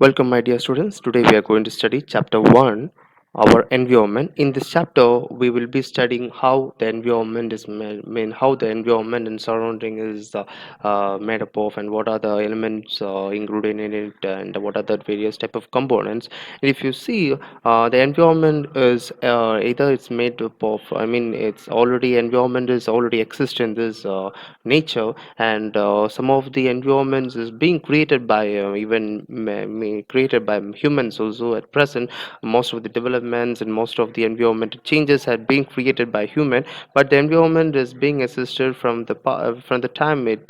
Welcome, my dear students. Today we are going to study chapter 1, our environment. In this chapter, we will be studying how the environment is how the environment and surrounding is made up of, and what are the elements included in it, and what are the various type of components. And if you see, the environment is either it's made up of, it's already environment is already exist in this nature, and some of the environments is being created by created by humans also at present. Most of the developments and most of the environmental changes have been created by human, but the environment is being assisted from the time it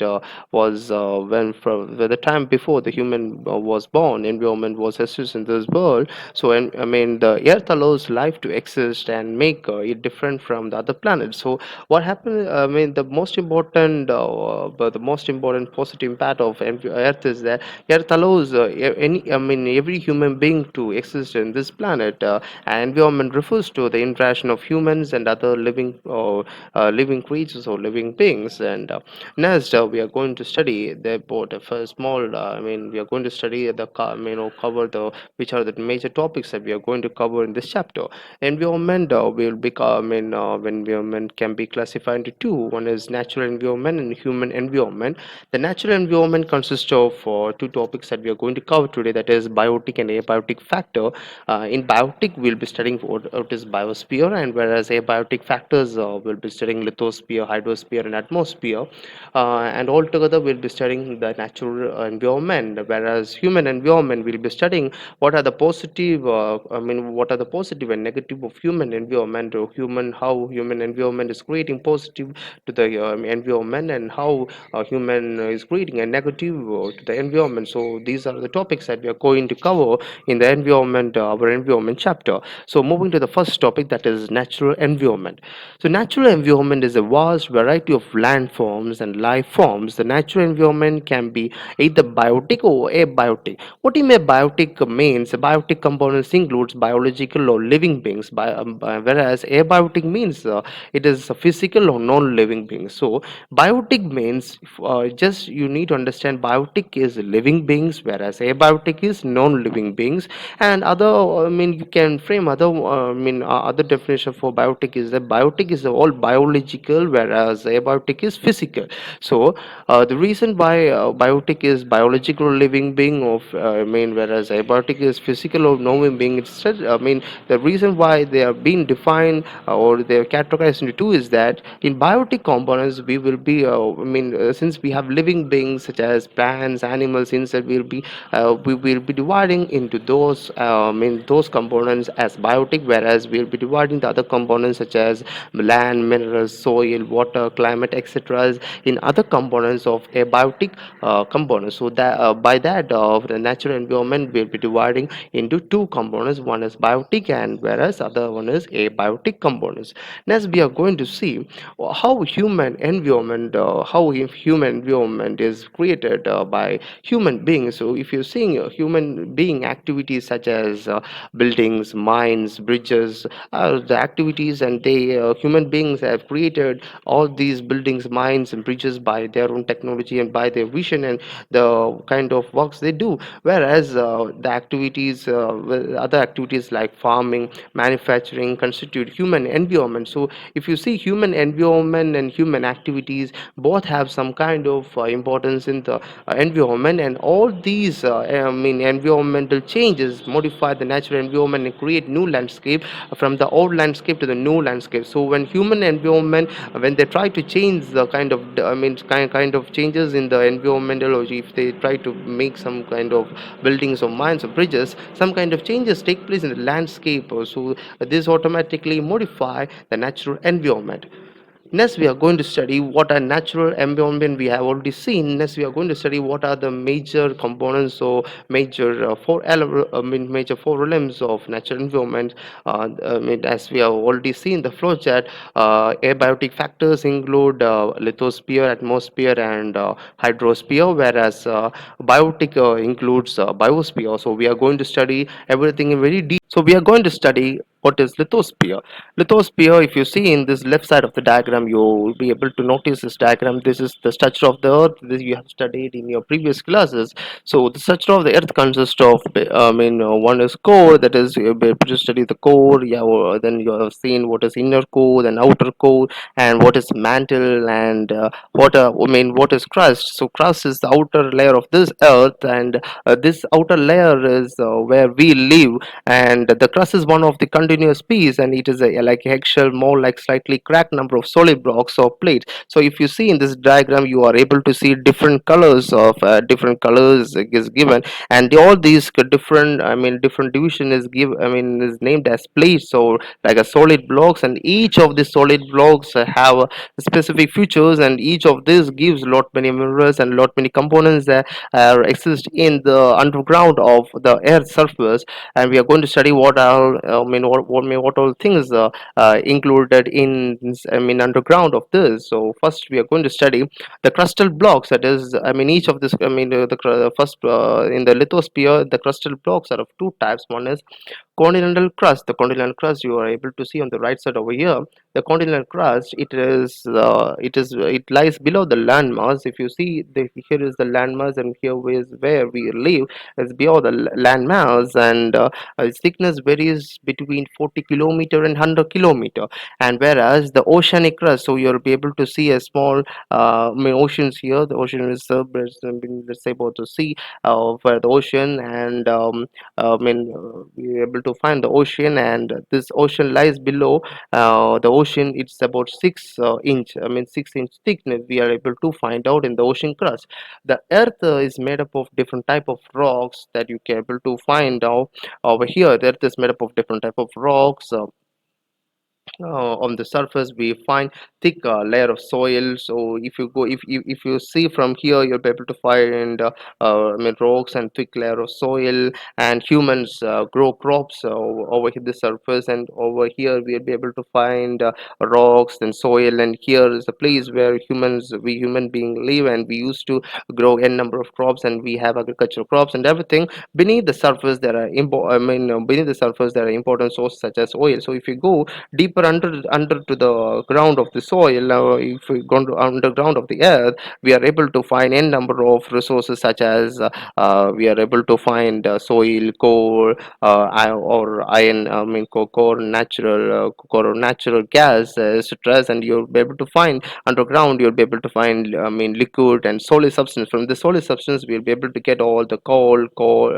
was when from the time before the human was born. Environment was assisted in this world. So and the earth allows life to exist and make it different from the other planets. So what happened, the most important positive impact of earth is that earth allows every human being to exist in this planet. And environment refers to the interaction of humans and other living creatures or living beings. And next, we are going to study the both for small we are going to study cover the which are the major topics that we are going to cover in this chapter. Environment will become in environment can be classified into two. One is natural environment and human environment. The natural environment consists of two topics that we are going to cover today, that is biotic and abiotic factor. In biotic, we'll be studying what is biosphere, and whereas abiotic factors will be studying lithosphere, hydrosphere, and atmosphere. And altogether, we'll be studying the natural environment, whereas human environment will be studying what are the positive and negative of human environment, or how human environment is creating positive to the environment, and how human is creating a negative to the environment. So these are the topics that we are going to cover in the our environment chapter. So moving to the first topic, that is natural environment. So natural environment is a vast variety of landforms and life forms. The natural environment can be either biotic or abiotic. What do you mean biotic means? Biotic components includes biological or living beings, whereas abiotic means it is a physical or non-living beings. So biotic means just you need to understand biotic is living beings, whereas abiotic is non-living beings. And you can frame other definition for biotic is that biotic is all biological, whereas abiotic is physical. So the reason why biotic is biological living being whereas abiotic is physical or non-living being, the reason why they are being defined or they are categorized into two is that in biotic components we will be since we have living beings such as plants, animals, insects, we will be dividing into those components as biotic, whereas we'll be dividing the other components such as land, minerals, soil, water, climate, etc. in other components of abiotic components. So that by that the natural environment will be dividing into two components. One is biotic, and whereas other one is abiotic components. Next, we are going to see how human environment is created by human beings. So if you're seeing human being activities such as buildings, mines, bridges, the activities, and they human beings have created all these buildings, mines, and bridges by their own technology and by their vision and the kind of works they do. Whereas other activities like farming, manufacturing constitute human environment. So if you see human environment and human activities, both have some kind of importance in the environment, and all these environmental changes modify the natural environment and create new landscape from the old landscape to the new landscape. So when human environment, when they try to change the kind of changes in the environmental, or if they try to make some kind of buildings or mines or bridges, some kind of changes take place in the landscape. So this automatically modify the natural environment. Next, we are going to study what are natural environment we have already seen. Next, we are going to study what are the major components or major four elements of natural environment. As we have already seen the flow chart, abiotic factors include lithosphere, atmosphere, and hydrosphere, whereas biotic includes biosphere. So we are going to study everything in very deep. So we are going to study what is lithosphere? Lithosphere, if you see in this left side of the diagram, you'll be able to notice this diagram. This is the structure of the earth. This you have studied in your previous classes. So the structure of the earth consists of, one is core, that is, you'll be able to study the core. Yeah, then you have seen what is inner core, then outer core, and what is mantle, and what is crust. So crust is the outer layer of this earth, and this outer layer is where we live, and the crust is one of the continuous piece, and it is like eggshell, more like slightly cracked number of solid blocks or plates. So if you see in this diagram, you are able to see different colors of different colors is given, and all these different, different division is is named as plates, or like a solid blocks, and each of the solid blocks have specific features, and each of this gives lot many minerals and lot many components that exist in the underground of the earth's surface. And we are going to study what all what all things included in underground of this. So first we are going to study the crustal blocks, that is, each of this, first, in the lithosphere, the crustal blocks are of two types. One is continental crust. The continental crust you are able to see on the right side over here. The continental crust, it lies below the landmass. If you see, here is the landmass, and here is where we live. It's below the landmass, and its thickness varies between 40 kilometer and 100 kilometer. And whereas the oceanic crust, so you'll be able to see a small oceans here. The ocean is let's say about the sea, where the ocean, and we're able to find the ocean, and this ocean lies below the ocean. It's about 6 inch, 6 inch thickness we are able to find out in the ocean crust. The earth is made up of different type of rocks that you can able to find out over here. The earth is made up of different type of rocks. On the surface we find thick layer of soil. So if you go, if you see from here, you'll be able to find rocks and thick layer of soil, and humans grow crops over the surface, and over here we'll be able to find rocks and soil, and here is the place where we human being live, and we used to grow n number of crops, and we have agricultural crops and everything. Beneath the surface there are beneath the surface there are important sources such as oil. So if you go deeper under to the ground of the soil, if we go to underground of the earth, we are able to find n number of resources such as we are able to find soil, coal, or iron, core, natural gas, etc. And you'll be able to find underground, you'll be able to find liquid and solid substance. From the solid substance we'll be able to get all the oil, coal,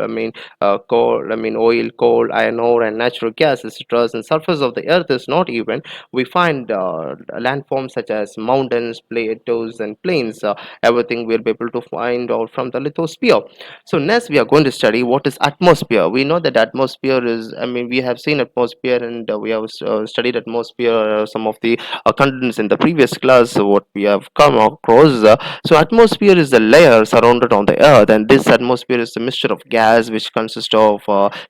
iron ore, and natural gas, etc. And surface of the earth is not even. We find landforms such as mountains, plateaus, and plains. Everything we'll be able to find out from the lithosphere. So next we are going to study what is atmosphere. We know that atmosphere is, we have seen atmosphere, and we have studied atmosphere, some of the contents in the previous class. So what we have come across, so atmosphere is the layer surrounded on the earth, and this atmosphere is a mixture of gas which consists of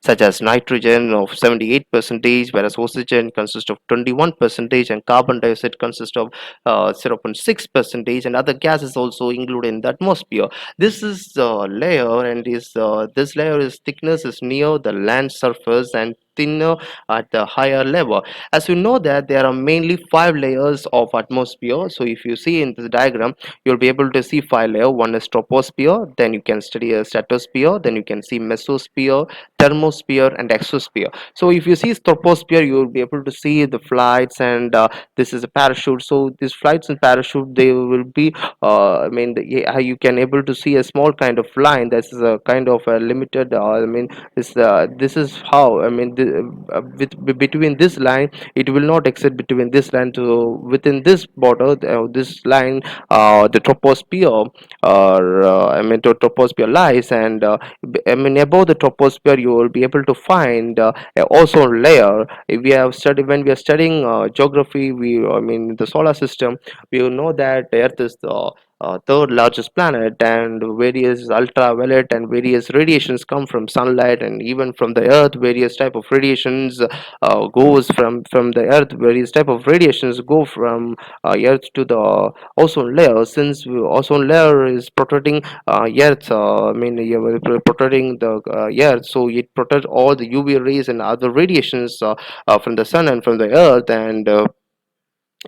such as nitrogen of 78 percentage, whereas oxygen consists of 21 percentage, and carbon dioxide consists of 0.6 percentage, and other gases also included in the atmosphere. This is the layer, and this layer is thickness is near the land surface and thinner at the higher level. As you know that there are mainly 5 layers of atmosphere. So if you see in this diagram, you'll be able to see 5 layers. One is troposphere, then you can study a stratosphere, then you can see mesosphere, thermosphere, and exosphere. So if you see troposphere, you will be able to see the flights, and this is a parachute. So these flights and parachute, they will be you can able to see a small kind of line. This is a kind of a limited, this is how, between this line, it will not exit between this line to within this border, this line, the troposphere, or the troposphere lies, and above the troposphere you will be able to find a ozone layer. If we have studied When we are studying geography, we the solar system, we will know that the earth is the third largest planet, and various ultraviolet and various radiations come from sunlight, and even from the earth various type of radiations goes from the earth. Various type of radiations go from earth to the ozone layer. Since ozone layer is protecting earth, yeah, protecting the earth, so it protects all the UV rays and other radiations from the sun and from the earth. And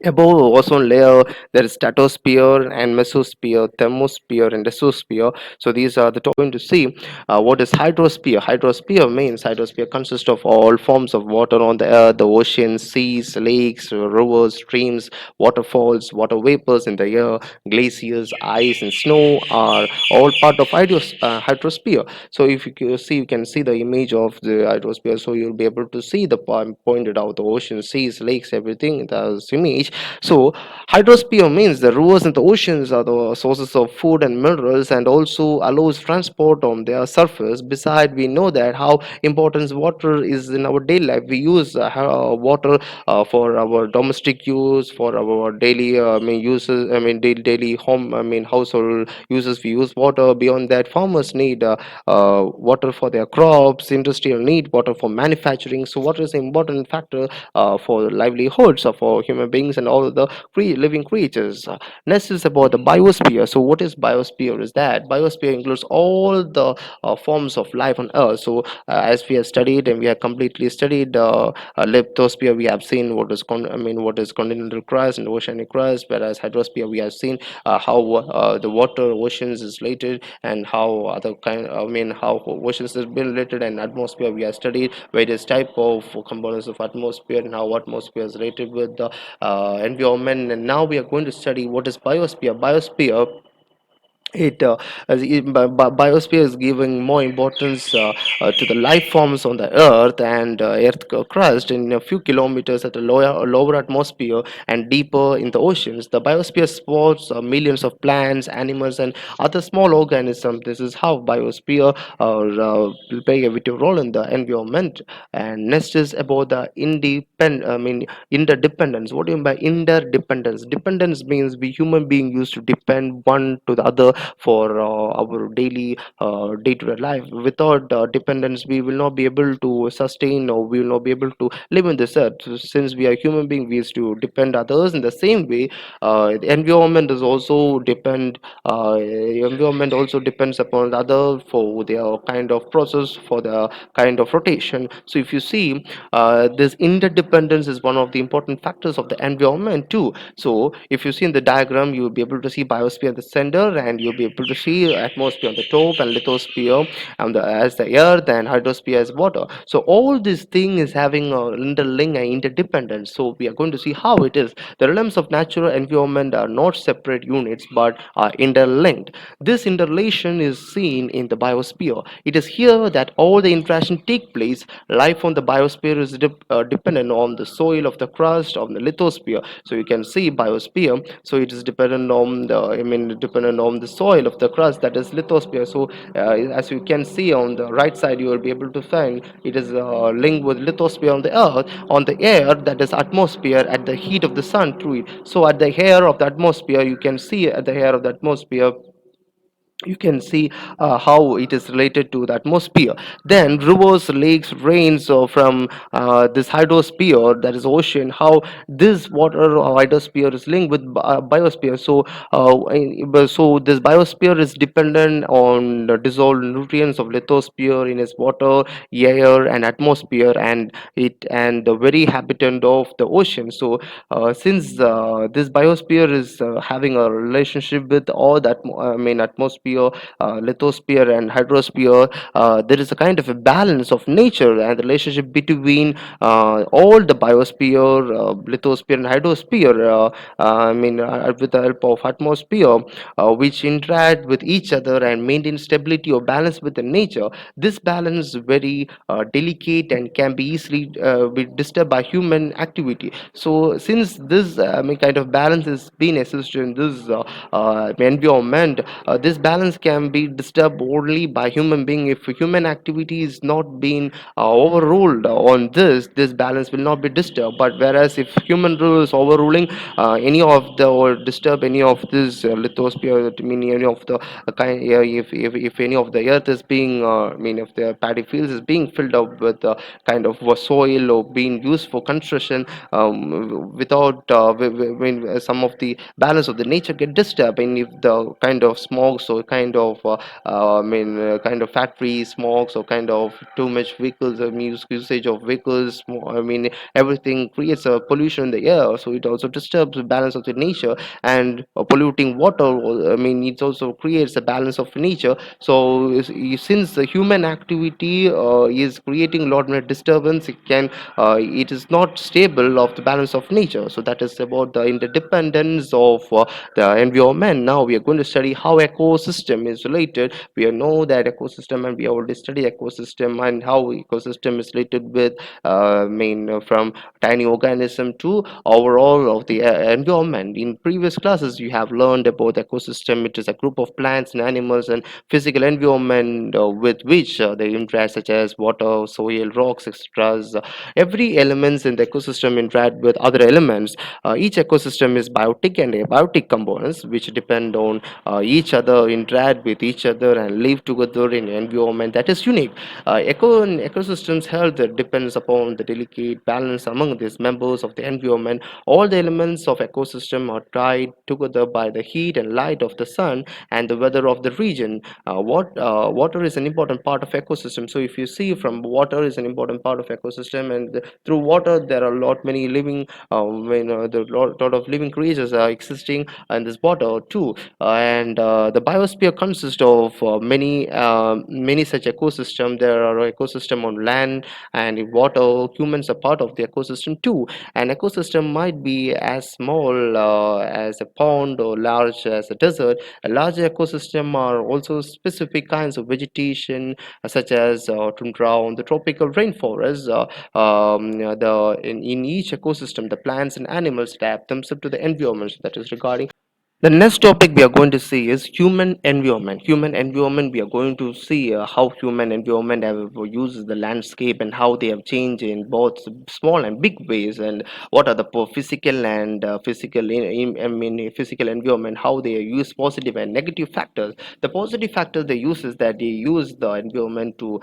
above ozone layer, there is stratosphere and mesosphere, thermosphere and exosphere. So these are the top going to see. What is hydrosphere? Hydrosphere consists of all forms of water on the earth: the oceans, seas, lakes, rivers, streams, waterfalls, water vapors in the air, glaciers, ice, and snow are all part of hydrosphere. So if you can see the image of the hydrosphere, so you'll be able to see the pointed out the oceans, seas, lakes, everything in this image. So hydrosphere means the rivers and the oceans are the sources of food and minerals, and also allows transport on their surface. Beside, we know that how important water is in our daily life. We use water for our domestic use, for our daily uses. Daily home. Household uses. We use water. Beyond that, farmers need water for their crops. Industrial need water for manufacturing. So water is an important factor for livelihoods of our human beings and all the living creatures. Next is about the biosphere. So what is biosphere? Is that biosphere includes all the forms of life on Earth. So as we have studied and we have completely studied lithosphere, we have seen what is continental crust and oceanic crust. Whereas hydrosphere, we have seen how the water oceans is related, and how other kind. How oceans has been related, and atmosphere we have studied various type of components of atmosphere and how atmosphere is related with the environment. And now we are going to study what is biosphere. It biosphere is giving more importance to the life forms on the earth and crust in a few kilometers at the lower atmosphere and deeper in the oceans. The biosphere supports millions of plants, animals, and other small organisms. This is how biosphere will play a vital role in the environment. And next is about the interdependence. What do you mean by interdependence? Dependence means we human being used to depend one to the other for our daily day-to-day life. Without dependence, we will not be able to sustain, or we will not be able to live in this earth. So since we are human beings, we used to depend others. In the same way, the environment is also depend. Environment also depends upon the other for their kind of process, for the kind of rotation. So if you see, this interdependence is one of the important factors of the environment too. So if you see in the diagram, you'll be able to see biosphere at the center, and you'll be able to see atmosphere on the top, and lithosphere and as the earth, and hydrosphere as water. So all this thing is having a interlink and interdependence. So we are going to see how it is. The realms of natural environment are not separate units but are interlinked. This interrelation is seen in the biosphere. It is here that all the interaction take place. Life on the biosphere is dependent on the soil of the crust of the lithosphere. So you can see biosphere. So it is dependent on dependent on the soil of the crust, that is lithosphere. So as you can see on the right side, you will be able to find it is linked with lithosphere on the earth, on the air, that is atmosphere, at the heat of the sun through it. So at the air of the atmosphere, you can see at the air of the atmosphere, you can see how it is related to the atmosphere. Then rivers, lakes, rains from this hydrosphere, that is ocean, how this water hydrosphere is linked with biosphere. So so this biosphere is dependent on the dissolved nutrients of lithosphere in its water, air, and atmosphere, and the very habitant of the ocean. So since this biosphere is having a relationship with all that atmosphere, lithosphere, and hydrosphere, there is a kind of a balance of nature and relationship between all the biosphere, lithosphere, and hydrosphere. With the help of atmosphere, which interact with each other and maintain stability or balance with the nature. This balance is very delicate and can be easily be disturbed by human activity. So since this kind of balance is being established in this environment, this balance balance can be disturbed only by human being. If human activity is not being overruled on this balance will not be disturbed. But whereas if human rule is overruling any of the or disturb any of this lithosphere, I mean any of the if any of the earth is being I mean if the paddy fields is being filled up with kind of soil or being used for construction, without when some of the balance of the nature get disturbed, and if the kind of smokes or kind of kind of factory smokes or kind of too much vehicles, usage of vehicles, I mean everything creates a pollution in the air, so it also disturbs the balance of the nature. And polluting water, I mean it also creates a balance of nature. So since the human activity is creating a lot of disturbance, it is not stable of the balance of nature. So that is about the interdependence of the environment. Now we are going to study how ecosystem is related. We know that ecosystem, and we already studied ecosystem and how ecosystem is related with from tiny organism to overall of the environment. In previous classes you have learned about ecosystem. It is a group of plants and animals and physical environment with which they interact, such as water, soil, rocks, etc. Every elements in the ecosystem interact with other elements. Each ecosystem is biotic and abiotic components which depend on each other, interact with each other, and live together in an environment that is unique. Ecosystem's health depends upon the delicate balance among these members of the environment. All the elements of ecosystem are tied together by the heat and light of the sun and the weather of the region. Water is an important part of ecosystem. So if you see, from water is an important part of ecosystem, and through water there are a lot many living there are lot of living creatures are existing in this water too. And the biosphere consists of many such ecosystem. There are ecosystem on land and in water. Humans are part of the ecosystem too. An ecosystem might be as small as a pond or large as a desert. A large ecosystem are also specific kinds of vegetation, such as tundra on the tropical rainforest. In each ecosystem, the plants and animals adapt themselves to the environment. So that is regarding the next topic we are going to see is human environment. Human environment, we are going to see how human environment have uses the landscape and how they have changed in both small and big ways, and what are the physical and I mean physical environment, how they use positive and negative factors. The positive factors they use is that they use the environment to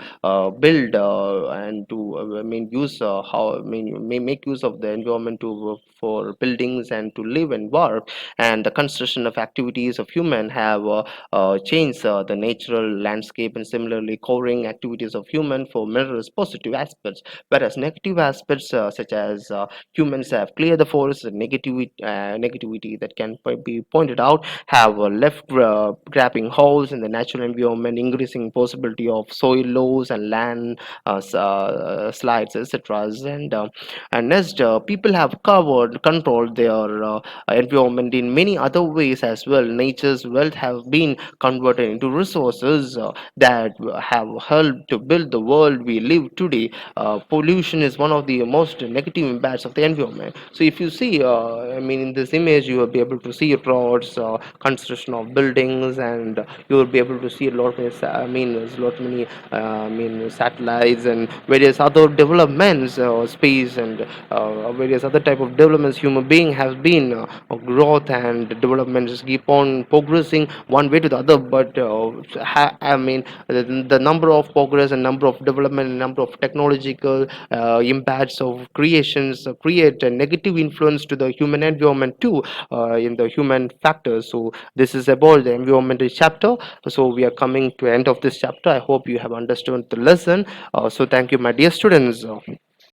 build and to I mean use how I mean may make use of the environment to for buildings and to live and work. And the construction of activities of human have changed the natural landscape, and similarly covering activities of human for mirrors positive aspects, whereas negative aspects such as humans have cleared the forest. The negativity that can be pointed out have left grabbing holes in the natural environment, increasing possibility of soil loss and land slides, etc. And next, people have covered controlled their environment in many other ways as well. Nature's wealth have been converted into resources that have helped to build the world we live today. Pollution is one of the most negative impacts of the environment. So if you see, I mean, in this image, you will be able to see roads, construction of buildings, and you will be able to see a lot of, I mean, there's a lot many, I mean, satellites and various other developments, space and various other type of developments. Human being has been growth and development just keep on progressing one way to the other. But I mean the number of progress and number of development and number of technological impacts of creations create a negative influence to the human environment too, in the human factors. So this is about the environmental chapter. So we are coming to end of this chapter. I hope you have understood the lesson. So thank you, my dear students.